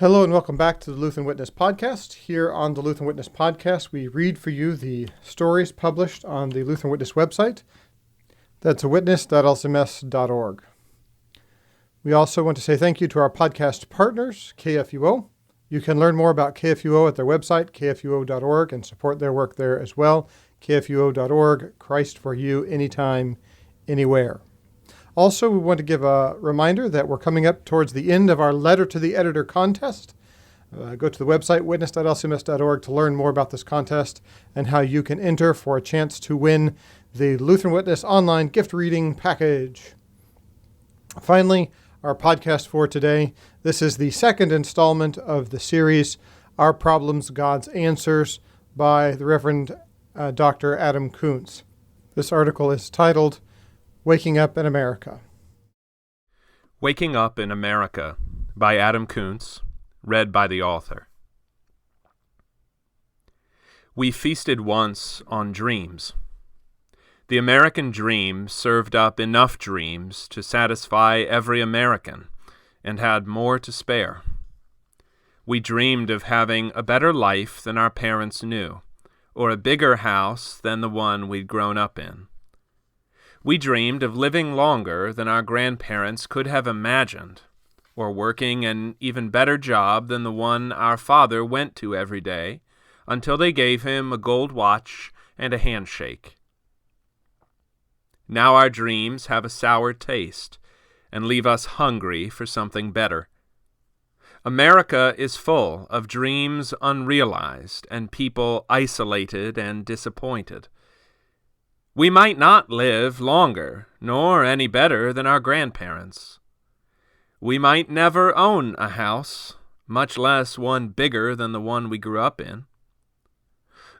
Hello and welcome back to the Lutheran Witness Podcast. Here on the Lutheran Witness Podcast, we read for you the stories published on the Lutheran Witness website. That's witness.lcms.org. We also want to say thank you to our podcast partners, KFUO. You can learn more about KFUO at their website, kfuo.org, and support their work there as well. kfuo.org, Christ for you, anytime, anywhere. Also, we want to give a reminder that we're coming up towards the end of our Letter to the Editor contest. Go to the website, witness.lcms.org, to learn more about this contest and how you can enter for a chance to win the Lutheran Witness online gift reading package. Finally, our podcast for today. This is the second installment of the series, Our Problems, God's Answers, by the Reverend Dr. Adam Koontz. This article is titled, Waking Up in America. Waking Up in America by Adam Koontz, read by the author. We feasted once on dreams. The American dream served up enough dreams to satisfy every American and had more to spare. We dreamed of having a better life than our parents knew, or a bigger house than the one we'd grown up in. We dreamed of living longer than our grandparents could have imagined, or working an even better job than the one our father went to every day, until they gave him a gold watch and a handshake. Now our dreams have a sour taste and leave us hungry for something better. America is full of dreams unrealized and people isolated and disappointed. We might not live longer, nor any better than our grandparents. We might never own a house, much less one bigger than the one we grew up in.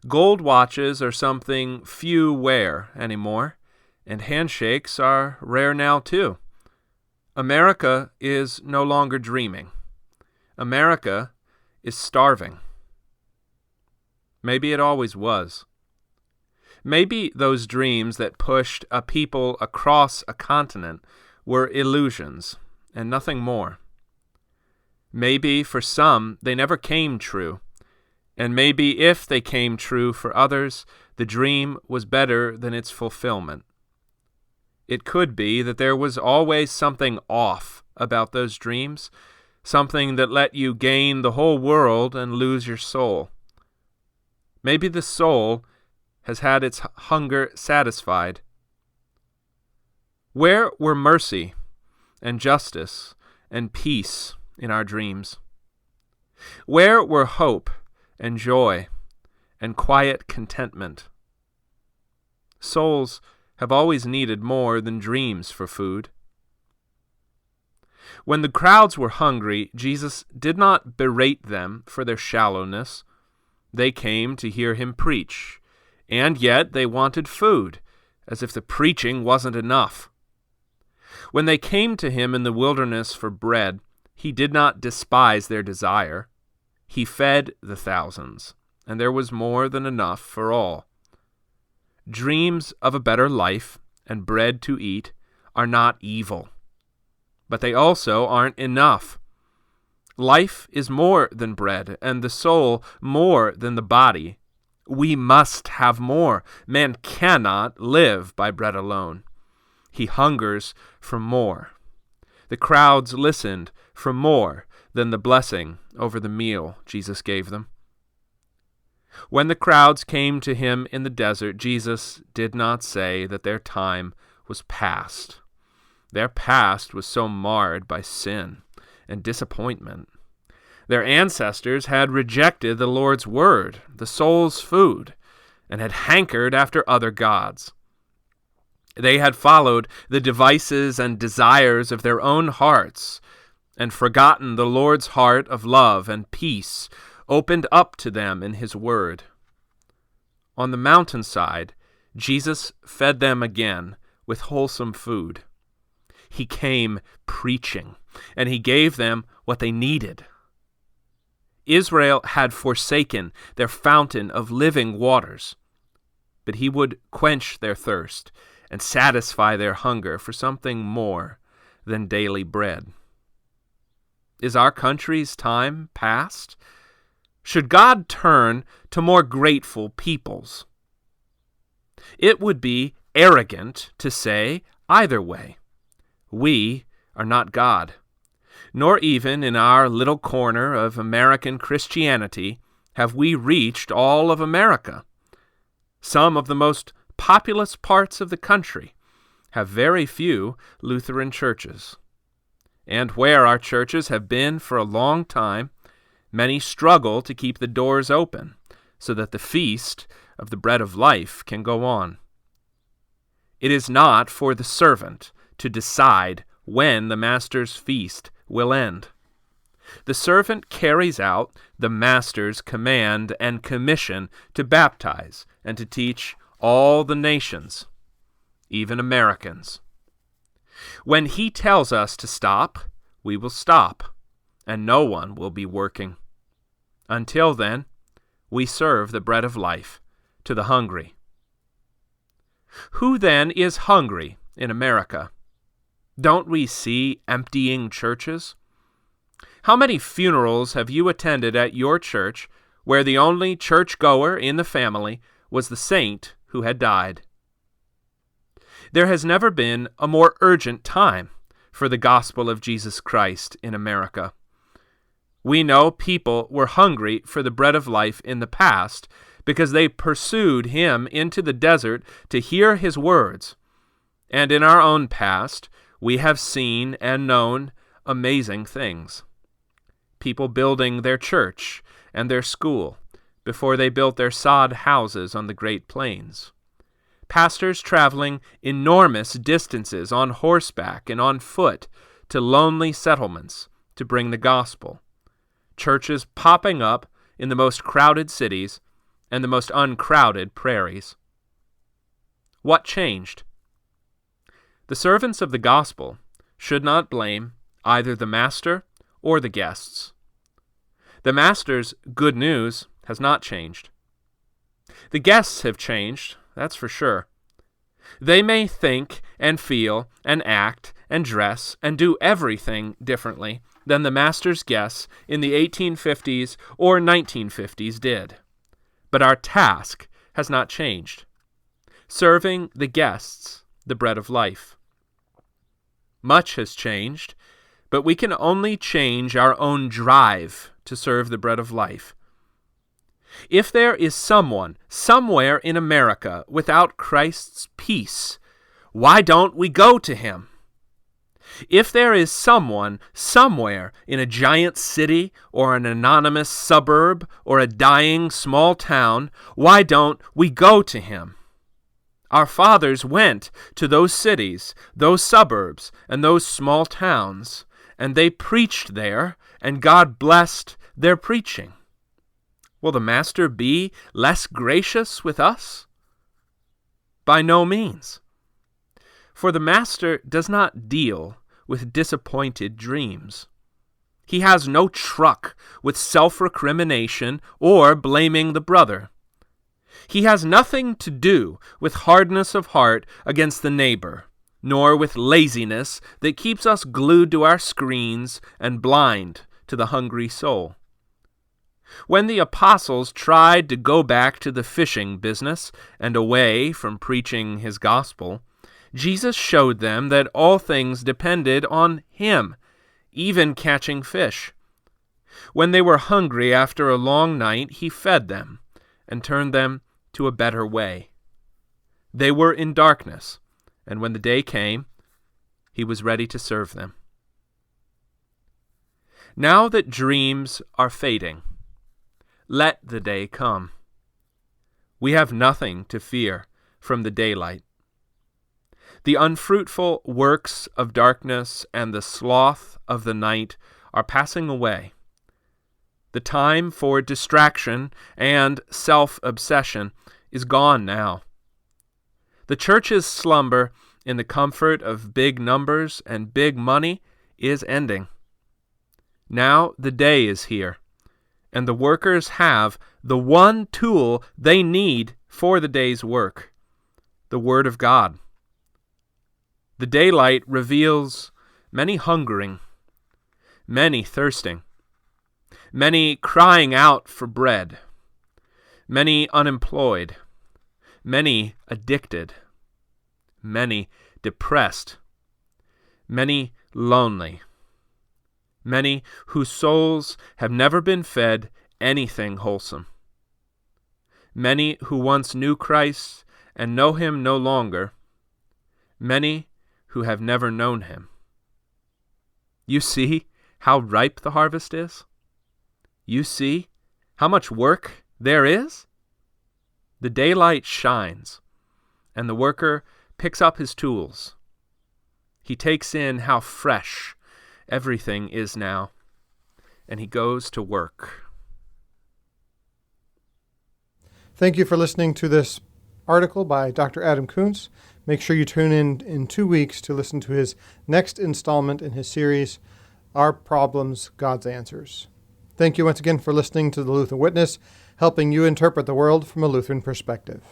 Gold watches are something few wear anymore, and handshakes are rare now too. America is no longer dreaming. America is starving. Maybe it always was. Maybe those dreams that pushed a people across a continent were illusions and nothing more. Maybe for some they never came true, and maybe if they came true for others, the dream was better than its fulfillment. It could be that there was always something off about those dreams, something that let you gain the whole world and lose your soul. Maybe the soul has had its hunger satisfied. Where were mercy and justice and peace in our dreams? Where were hope and joy and quiet contentment? Souls have always needed more than dreams for food. When the crowds were hungry, Jesus did not berate them for their shallowness. They came to hear him preach, and yet they wanted food, as if the preaching wasn't enough. When they came to him in the wilderness for bread, he did not despise their desire. He fed the thousands, and there was more than enough for all. Dreams of a better life and bread to eat are not evil, but they also aren't enough. Life is more than bread, and the soul more than the body. We must have more. Man cannot live by bread alone. He hungers for more. The crowds listened for more than the blessing over the meal Jesus gave them. When the crowds came to him in the desert, Jesus did not say that their time was past. Their past was so marred by sin and disappointment. Their ancestors had rejected the Lord's word, the soul's food, and had hankered after other gods. They had followed the devices and desires of their own hearts and forgotten the Lord's heart of love and peace opened up to them in his word. On the mountainside, Jesus fed them again with wholesome food. He came preaching, and he gave them what they needed. Israel had forsaken their fountain of living waters, but he would quench their thirst and satisfy their hunger for something more than daily bread. Is our country's time past? Should God turn to more grateful peoples? It would be arrogant to say either way. We are not God, nor even in our little corner of American Christianity have we reached all of America. Some of the most populous parts of the country have very few Lutheran churches. And where our churches have been for a long time, many struggle to keep the doors open so that the feast of the bread of life can go on. It is not for the servant to decide when the master's feast will end. The servant carries out the master's command and commission to baptize and to teach all the nations, even Americans. When he tells us to stop, we will stop, and no one will be working. Until then, we serve the bread of life to the hungry. Who then is hungry in America? Don't we see emptying churches? How many funerals have you attended at your church where the only churchgoer in the family was the saint who had died? There has never been a more urgent time for the gospel of Jesus Christ in America. We know people were hungry for the bread of life in the past because they pursued him into the desert to hear his words. And in our own past, we have seen and known amazing things. People building their church and their school before they built their sod houses on the Great Plains. Pastors traveling enormous distances on horseback and on foot to lonely settlements to bring the gospel. Churches popping up in the most crowded cities and the most uncrowded prairies. What changed? The servants of the gospel should not blame either the master or the guests. The master's good news has not changed. The guests have changed, that's for sure. They may think and feel and act and dress and do everything differently than the master's guests in the 1850s or 1950s did. But our task has not changed. Serving the guests the bread of life. Much has changed, but we can only change our own drive to serve the bread of life. If there is someone somewhere in America without Christ's peace, why don't we go to him? If there is someone somewhere in a giant city or an anonymous suburb or a dying small town, why don't we go to him? Our fathers went to those cities, those suburbs, and those small towns, and they preached there, and God blessed their preaching. Will the Master be less gracious with us? By no means. For the Master does not deal with disappointed dreams. He has no truck with self-recrimination or blaming the brother. He has nothing to do with hardness of heart against the neighbor, nor with laziness that keeps us glued to our screens and blind to the hungry soul. When the apostles tried to go back to the fishing business and away from preaching his gospel, Jesus showed them that all things depended on him, even catching fish. When they were hungry after a long night, he fed them and turned them to a better way. They were in darkness, and when the day came, he was ready to serve them. Now that dreams are fading, let the day come. We have nothing to fear from the daylight. The unfruitful works of darkness and the sloth of the night are passing away. The time for distraction and self-obsession is gone now. The church's slumber in the comfort of big numbers and big money is ending. Now the day is here, and the workers have the one tool they need for the day's work, the Word of God. The daylight reveals many hungering. many thirsting, many crying out for bread, many unemployed, many addicted, many depressed, many lonely, many whose souls have never been fed anything wholesome, many who once knew Christ and know him no longer, many who have never known him. You see how ripe the harvest is? You see how much work there is? The daylight shines, and the worker picks up his tools. He takes in how fresh everything is now, and he goes to work. Thank you for listening to this article by Dr. Adam Koontz. Make sure you tune in 2 weeks to listen to his next installment in his series, Our Problems, God's Answers. Thank you once again for listening to the Lutheran Witness, helping you interpret the world from a Lutheran perspective.